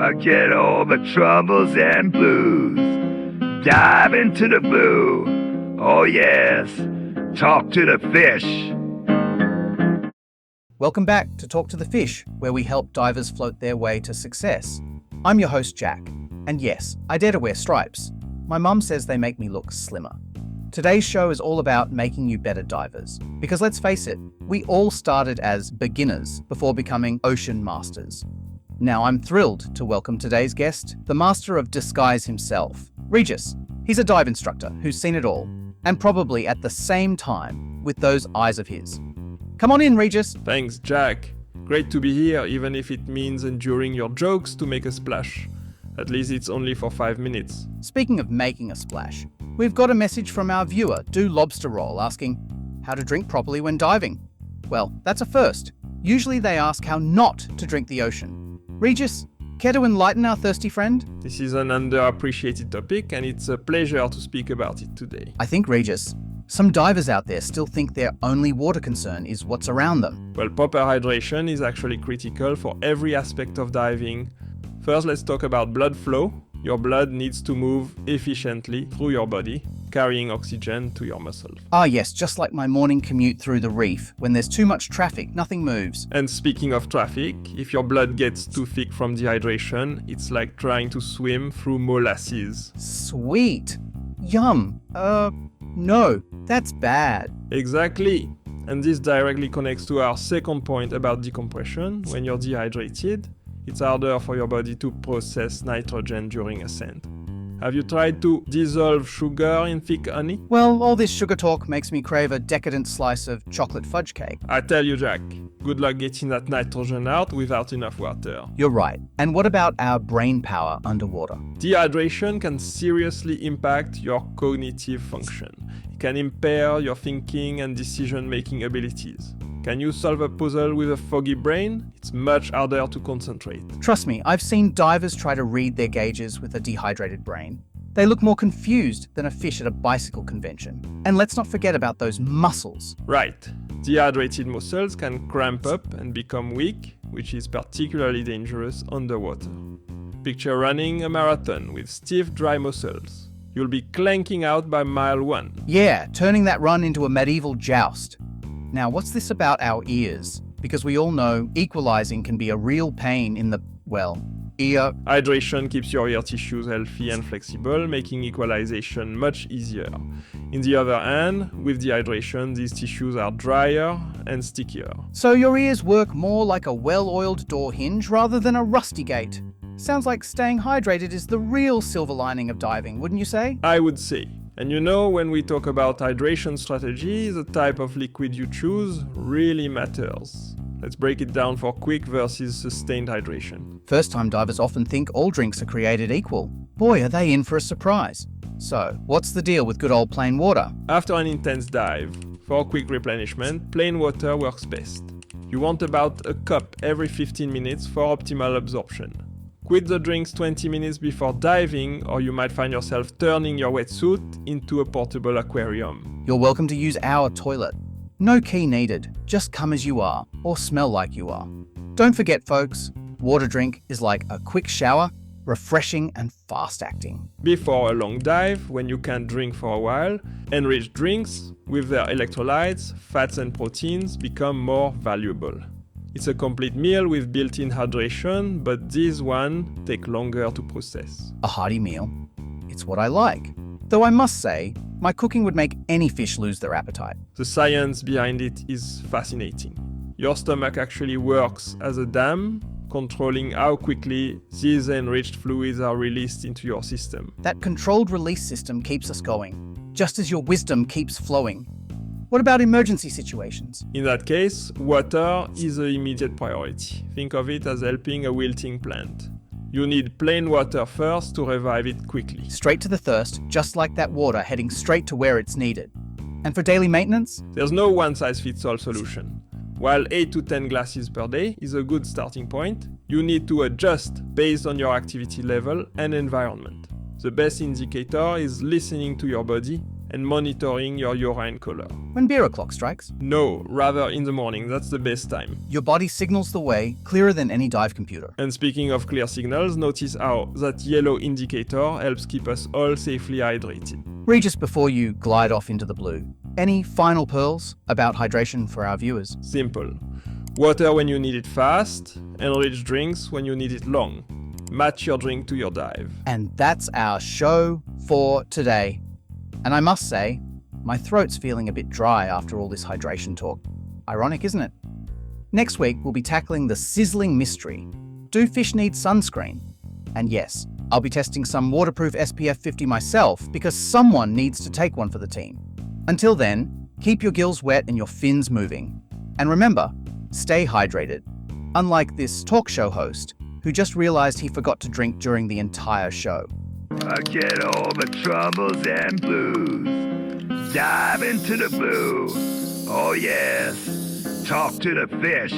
Forget all the troubles and blues. Dive into the blue. Oh yes, talk to the fish. Welcome back to Talk to the Fish, where we help divers float their way to success. I'm your host, Jack. And yes, I dare to wear stripes. My mum says they make me look slimmer. Today's show is all about making you better divers. Because let's face it, we all started as beginners before becoming ocean masters. Now I'm thrilled to welcome today's guest, the master of disguise himself, Regis. He's a dive instructor who's seen it all, and probably at the same time with those eyes of his. Come on in, Regis. Thanks, Jack. Great to be here, even if it means enduring your jokes to make a splash. At least it's only for 5 minutes. Speaking of making a splash, we've got a message from our viewer, Do Lobster Roll, asking how to drink properly when diving. Well, that's a first. Usually they ask how not to drink the ocean. Regis, care to enlighten our thirsty friend? This is an underappreciated topic, and it's a pleasure to speak about it today. I think, Regis, some divers out there still think their only water concern is what's around them. Well, proper hydration is actually critical for every aspect of diving. First, let's talk about blood flow. Your blood needs to move efficiently through your body, carrying oxygen to your muscles. Ah yes, just like my morning commute through the reef. When there's too much traffic, nothing moves. And speaking of traffic, if your blood gets too thick from dehydration, it's like trying to swim through molasses. Sweet. Yum. No, that's bad. Exactly. And this directly connects to our second point about decompression. When you're dehydrated, it's harder for your body to process nitrogen during ascent. Have you tried to dissolve sugar in thick honey? Well, all this sugar talk makes me crave a decadent slice of chocolate fudge cake. I tell you, Jack, good luck getting that nitrogen out without enough water. You're right. And what about our brain power underwater? Dehydration can seriously impact your cognitive function. It can impair your thinking and decision-making abilities. Can you solve a puzzle with a foggy brain? It's much harder to concentrate. Trust me, I've seen divers try to read their gauges with a dehydrated brain. They look more confused than a fish at a bicycle convention. And let's not forget about those muscles. Right. Dehydrated muscles can cramp up and become weak, which is particularly dangerous underwater. Picture running a marathon with stiff, dry muscles. You'll be clanking out by mile 1. Yeah, turning that run into a medieval joust. Now, what's this about our ears? Because we all know equalizing can be a real pain in the, ear. Hydration keeps your ear tissues healthy and flexible, making equalization much easier. In the other hand, with dehydration, these tissues are drier and stickier. So your ears work more like a well-oiled door hinge rather than a rusty gate. Sounds like staying hydrated is the real silver lining of diving, wouldn't you say? I would say. And you know, when we talk about hydration strategy, the type of liquid you choose really matters. Let's break it down for quick versus sustained hydration. First-time divers often think all drinks are created equal. Boy, are they in for a surprise. So, what's the deal with good old plain water? After an intense dive, for quick replenishment, plain water works best. You want about a cup every 15 minutes for optimal absorption. Quit the drinks 20 minutes before diving, or you might find yourself turning your wetsuit into a portable aquarium. You're welcome to use our toilet. No key needed, just come as you are, or smell like you are. Don't forget, folks, water drink is like a quick shower, refreshing and fast-acting. Before a long dive, when you can't drink for a while, enriched drinks with their electrolytes, fats and proteins become more valuable. It's a complete meal with built-in hydration, but these ones take longer to process. A hearty meal. It's what I like. Though I must say, my cooking would make any fish lose their appetite. The science behind it is fascinating. Your stomach actually works as a dam, controlling how quickly these enriched fluids are released into your system. That controlled release system keeps us going, just as your wisdom keeps flowing. What about emergency situations? In that case, water is an immediate priority. Think of it as helping a wilting plant. You need plain water first to revive it quickly. Straight to the thirst, just like that water heading straight to where it's needed. And for daily maintenance? There's no one-size-fits-all solution. While 8 to 10 glasses per day is a good starting point, you need to adjust based on your activity level and environment. The best indicator is listening to your body and monitoring your urine color. When beer o'clock strikes, No, rather in the morning, that's the best time. your body signals the way clearer than any dive computer. And speaking of clear signals, notice how that yellow indicator helps keep us all safely hydrated. Regis, before you glide off into the blue, any final pearls about hydration for our viewers? Simple. Water when you need it fast, enriched drinks when you need it long. Match your drink to your dive. And that's our show for today. And I must say, my throat's feeling a bit dry after all this hydration talk. Ironic, isn't it? Next week, we'll be tackling the sizzling mystery. Do fish need sunscreen? And yes, I'll be testing some waterproof SPF 50 myself because someone needs to take one for the team. Until then, keep your gills wet and your fins moving. And remember, stay hydrated. Unlike this talk show host who just realized he forgot to drink during the entire show. Forget all the troubles and blues. Dive into the blue. Oh yes, talk to the fish.